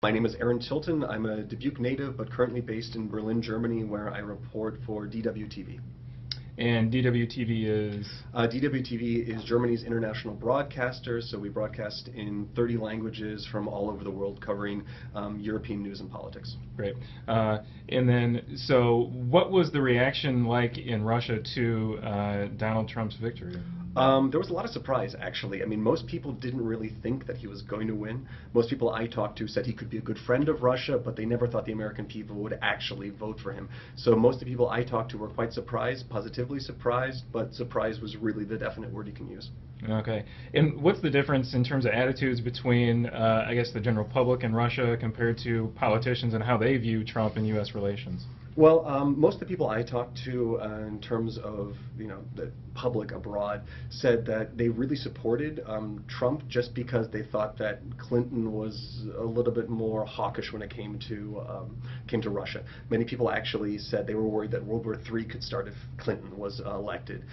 My name is Aaron Tilton. I'm a Dubuque native, but currently based in Berlin, Germany, where I report for DWTV. And DWTV is? DWTV is Germany's international broadcaster, so we broadcast in 30 languages from all over the world, covering European news and politics. Great. And then, so what was the reaction like in Russia to Donald Trump's victory? There was a lot of surprise, actually. I mean, most people didn't really think that he was going to win. Most people I talked to said he could be a good friend of Russia, but they never thought the American people would actually vote for him. So most of the people I talked to were quite surprised, positively surprised, but surprise was really the definite word you can use. Okay. And what's the difference in terms of attitudes between, I guess, the general public in Russia compared to politicians and how they view Trump and U.S. relations? Well, most of the people I talked to in terms of, the public abroad said that they really supported Trump just because they thought that Clinton was a little bit more hawkish when it came to Russia. Many people actually said they were worried that World War III could start if Clinton was elected.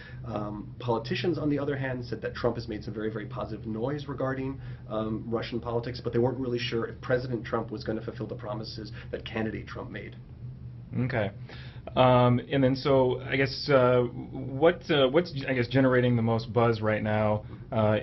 Politicians, on the other hand, said that Trump has made some very, very positive noise regarding Russian politics, but they weren't really sure if President Trump was going to fulfill the promises that candidate Trump made. Okay. And then, so I guess what's I guess generating the most buzz right now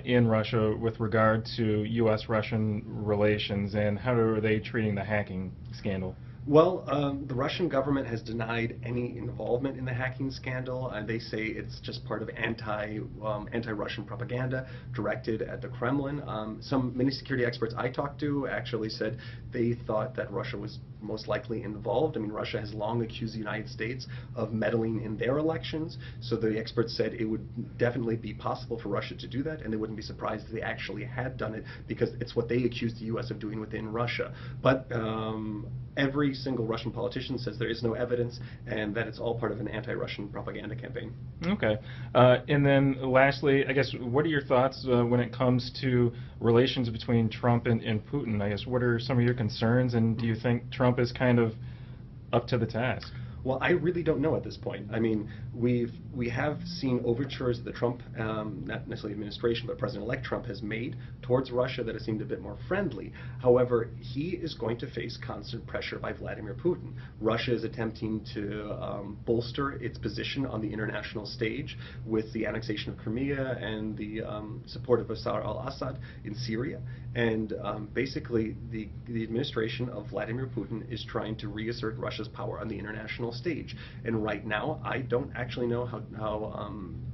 in Russia with regard to U.S.-Russian relations, and how are they treating the hacking scandal? Well, the Russian government has denied any involvement in the hacking scandal, and they say it's just part of anti-Russian propaganda directed at the Kremlin. Many security experts I talked to actually said they thought that Russia was most likely involved. I mean, Russia has long accused the United States of meddling in their elections, so the experts said it would definitely be possible for Russia to do that, and they wouldn't be surprised if they actually had done it, because it's what they accused the U.S. of doing within Russia. But every single Russian politician says there is no evidence and that it's all part of an anti-Russian propaganda campaign. Okay. And then lastly, I guess, what are your thoughts when it comes to relations between Trump and Putin? I guess, what are some of your concerns, and do you think Trump is kind of up to the task? Well, I really don't know at this point. I mean, we have seen overtures that the Trump, not necessarily administration, but President-elect Trump has made towards Russia that have seemed a bit more friendly. However, he is going to face constant pressure by Vladimir Putin. Russia is attempting to bolster its position on the international stage with the annexation of Crimea and the support of Bashar al-Assad in Syria. And basically, the administration of Vladimir Putin is trying to reassert Russia's power on the international stage. And right now, I don't actually know how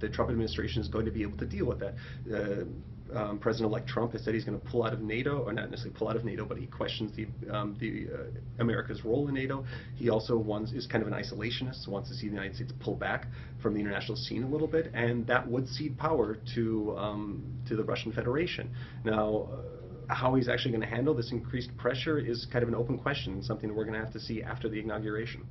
the Trump administration is going to be able to deal with that. President-elect Trump has said he's going to pull out of NATO, or not necessarily pull out of NATO, but he questions America's role in NATO. He also is kind of an isolationist, wants to see the United States pull back from the international scene a little bit, and that would cede power to the Russian Federation. Now, how he's actually going to handle this increased pressure is kind of an open question, something that we're going to have to see after the inauguration.